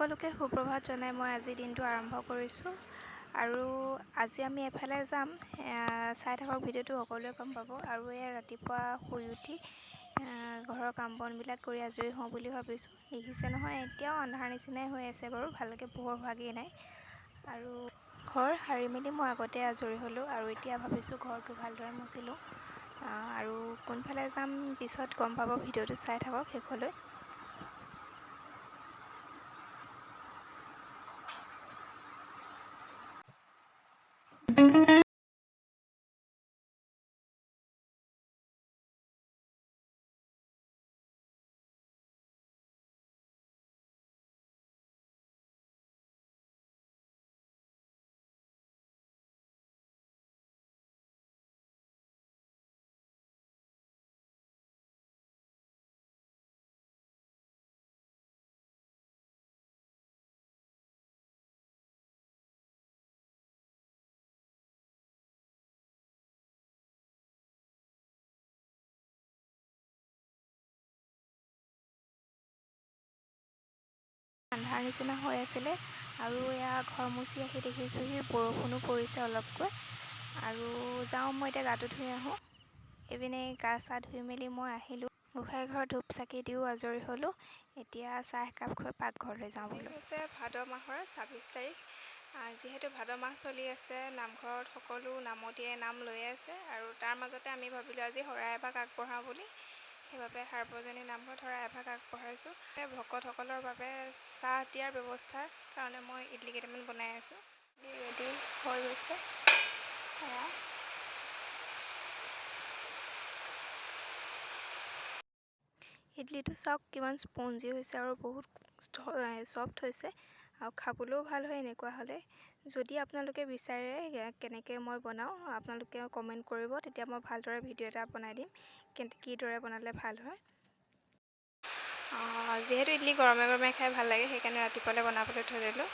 সকলোকে সুপ্ৰভাত জনাই মই আজি দিনটো আৰম্ভ কৰিছোঁ আৰু আজি আমি এফালে যাম। চাই থাকক ভিডিঅ'টো, সকলোৱে গম পাব। আৰু ৰাতিপুৱা শুই উঠি ঘৰৰ কাম বনবিলাক কৰি আজৰি হওঁ বুলি ভাবিছোঁ। দেখিছে নহয়, এতিয়াও আন্ধাৰ নিচিনাই হৈ আছে বাৰু, ভালকৈ পোহৰ হোৱাগৈ নাই। আৰু ঘৰ সাৰি মেলি মই আগতে আজৰি হ'লোঁ আৰু এতিয়া ভাবিছোঁ ঘৰটো ভালদৰে মুচি লওঁ। আৰু কোনফালে যাম পিছত গম পাব, ভিডিঅ'টো চাই থাকক শেষলৈ। আন্ধাৰ নিচিনা হৈ আছিলে আৰু ঘৰ মুচি আহি দেখিছোঁহি বৰষুণো পৰিছে অলপকৈ। আৰু যাওঁ, মই এতিয়া গাটো ধুই আহোঁ। এইপিনে গা চা ধুই মেলি মই আহিলোঁ। গোঁসাই ঘৰত ধূপ চাকি দিও আজৰি হ'লোঁ। এতিয়া চাহ একাপ খোৱা পাকঘৰলৈ যাওঁ বুলি। হৈছে ভাদ মাহৰ ২৬ তাৰিখ। যিহেতু ভাদ মাহ চলি আছে, নামঘৰত সকলো নামতীয়ে নাম লৈ আছে আৰু তাৰ মাজতে আমি ভাবিলোঁ আজি শৰাই এভাগ আগবঢ়াওঁ বুলি। সেইবাবে সাৰ্বজনীন নামঘৰত শৰাই এভাগ আগবঢ়াইছোঁ। ভকতসকলৰ বাবে চাহ দিয়াৰ ব্যৱস্থাৰ কাৰণে মই ইডলি কেইটামান বনাই আছোঁ। ৰেডি হৈ গৈছে। ইডলিটো চাওক কিমান স্পঞ্জি হৈছে আৰু বহুত ছফ্ট হৈছে আৰু খাবলৈও ভাল হয় এনেকুৱা হ'লে। যদি আপোনালোকে বিচাৰে কেনেকৈ মই বনাওঁ, আপোনালোকে কমেণ্ট কৰিব, তেতিয়া মই ভালদৰে ভিডিঅ' এটা বনাই দিম কিদৰে বনালে ভাল হয়। যিহেতু ইডলি গৰমে গৰমে খাই ভাল লাগে, সেইকাৰণে ৰাতিপুৱালৈ বনাবলৈ থৈ দিলোঁ।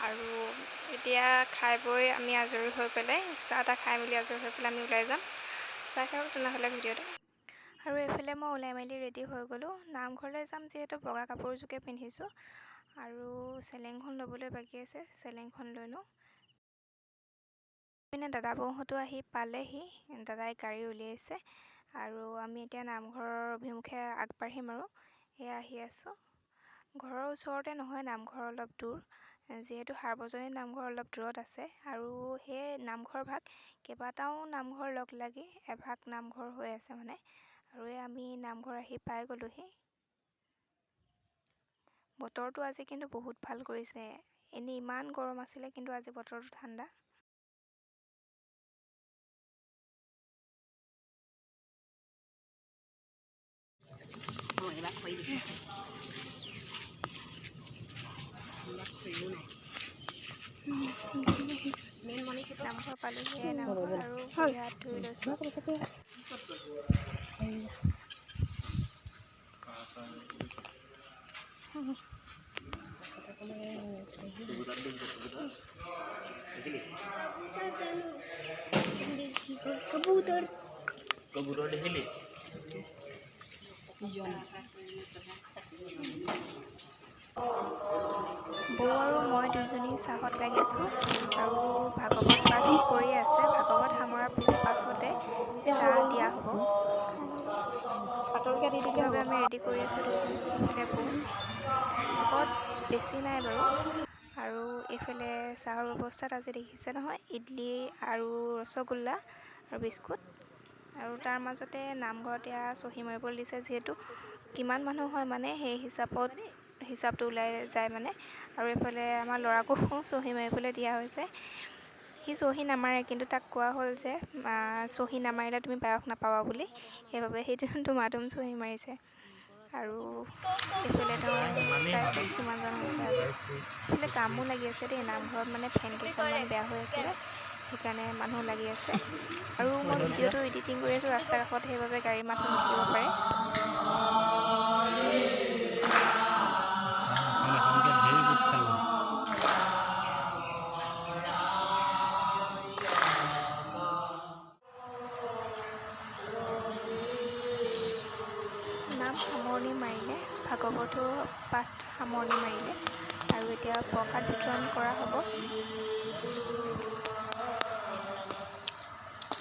আৰু এতিয়া খাই বৈ আমি আজৰি হৈ পেলাই চাহ তাহ খাই মেলি আজৰি হৈ পেলাই আমি ওলাই যাম। চাই থাকক তেনেহ'লে ভিডিঅ'টো। আৰু এইফালে মই ওলাই মেলি ৰেডি হৈ গ'লোঁ। নামঘৰলৈ যাম যিহেতু বগা কাপোৰযোৰকে পিন্ধিছোঁ আৰু চেলেংখন ল'বলৈ বাকী আছে, চেলেংখন লৈ লওঁ। পিনে দাদা বৌহঁতো আহি পালেহি, দাদাই গাড়ী উলিয়াইছে আৰু আমি এতিয়া নামঘৰৰ অভিমুখে আগবাঢ়িম আৰু এয়া আহি আছোঁ। ঘৰৰ ওচৰতে নহয়, নামঘৰ অলপ দূৰ। যিহেতু সাৰ্বজনীন নামঘৰ অলপ দূৰত আছে আৰু সেই নামঘৰ ভাগ কেইবাটাও নামঘৰ লগ লাগি এভাগ নামঘৰ হৈ আছে মানে। আৰু আমি নামঘৰ আহি পাই গ'লোহি। বতৰটো আজি কিন্তু বহুত ভাল কৰিছে। এনেই ইমান গৰম আছিলে, কিন্তু আজি বতৰটো ঠাণ্ডা। নামঘৰ পালোহি, নামঘৰ আৰু ভৰি হাত ধুই লৈছোঁ। কবুতৰ দেখিলি? বৌ আৰু মই দুইজনী চাহত লাগিছোঁ আৰু ভাগৱত পাঠ কৰি আছে। ভাগৱত সামৰাৰ পাছতে চাহ দিয়া হ'ব। পাতলকৈ দি দিলে হ'ব। সেইবাবে আমি ৰেডি কৰি আছোঁ দুইজনী। এইফালে বৌ। ভকত বেছি নাই বাৰু। আৰু এইফালে চাহৰ ব্যৱস্থাত আজি দেখিছে নহয়, ইডলি আৰু ৰসগোল্লা আৰু বিস্কুট। আৰু তাৰ মাজতে নামঘৰত চহী মাৰিবলৈ দিছে, যিহেতু কিমান মানুহ হয় মানে সেই হিচাপটো ওলাই যায় মানে। আৰু এইফালে আমাৰ ল'ৰাকো চহী মাৰিবলৈ দিয়া হৈছে। সি চহী নামাৰে, কিন্তু তাক কোৱা হ'ল যে চহী নামাৰিলে তুমি পায়স নাপাবা বুলি। সেইবাবে সি ধুমাধুম চহী মাৰিছে। আৰু এইফালে তেওঁ চাইছে কিমানজন হৈছে আজি। এইফালে কামো লাগি আছে দেই, নামঘৰত মানে ফেন কেইখনমান বেয়া হৈ আছিলে, সেইকাৰণে মানুহ লাগি আছে। আৰু মই ভিডিঅ'টো এডিটিং কৰি আছোঁ ৰাস্তাৰ কাষত, সেইবাবে গাড়ী মাত শুনি থাকিব পাৰে। নাম সামৰণি মাৰিলে, ভাগৱতো পাঠ সামৰণি মাৰিলে। আৰু এতিয়া প্ৰসাদ বিতৰণ কৰা হ'ব।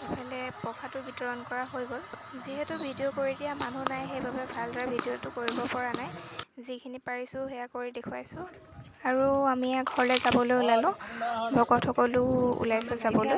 ইফালে প্ৰসাদো বিতৰণ কৰা হৈ গ'ল। যিহেতু ভিডিঅ' কৰি দিয়া মানুহ নাই, সেইবাবে ভালদৰে ভিডিঅ'টো কৰিব পৰা নাই। যিখিনি পাৰিছোঁ সেয়া কৰি দেখুৱাইছোঁ। আৰু আমি ঘৰলৈ যাবলৈ ওলালোঁ। ভকতসকলো ওলাইছে যাবলৈ।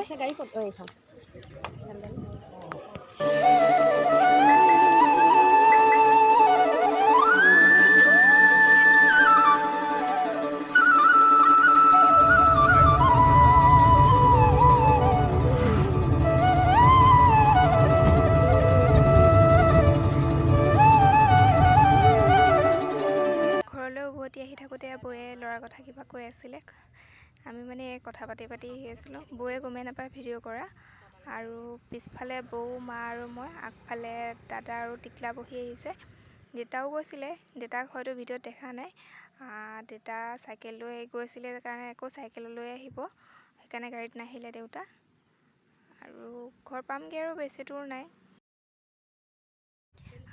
ঘৰলৈ উভতি আহি থাকোঁতে বৌয়ে ল'ৰাৰ কথা কিবা কৈ আছিলে। আমি মানে কথা পাতি আহি আছিলোঁ। বৌয়ে গমেই নাপায় ভিডিঅ' কৰা। আৰু পিছফালে বৌ, মা আৰু মই, আগফালে দাদা আৰু টিকলা বহি আহিছে। দেউতাও গৈছিলে, দেউতাক হয়তো ভিডিঅ'ত দেখা নাই। দেউতা চাইকেল লৈ গৈছিলে কাৰণে আকৌ চাইকেললৈ আহিব, সেইকাৰণে গাড়ীত নাহিলে দেউতা। আৰু ঘৰ পামগৈ আৰু বেছি দূৰ নাই।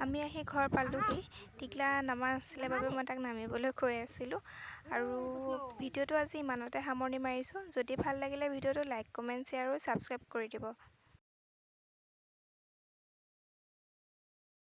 আমি আহি ঘৰ পালোঁহি। টিকলা নামা আছিলে বাবে মই তাক নামিবলৈ কৈ আছিলোঁ। আৰু ভিডিঅ'টো আজি ইমানতে সামৰণি মাৰিছোঁ। যদি ভাল লাগিলে ভিডিঅ'টো লাইক, কমেণ্ট, শ্বেয়াৰ আৰু ছাবস্ক্ৰাইব কৰি দিব।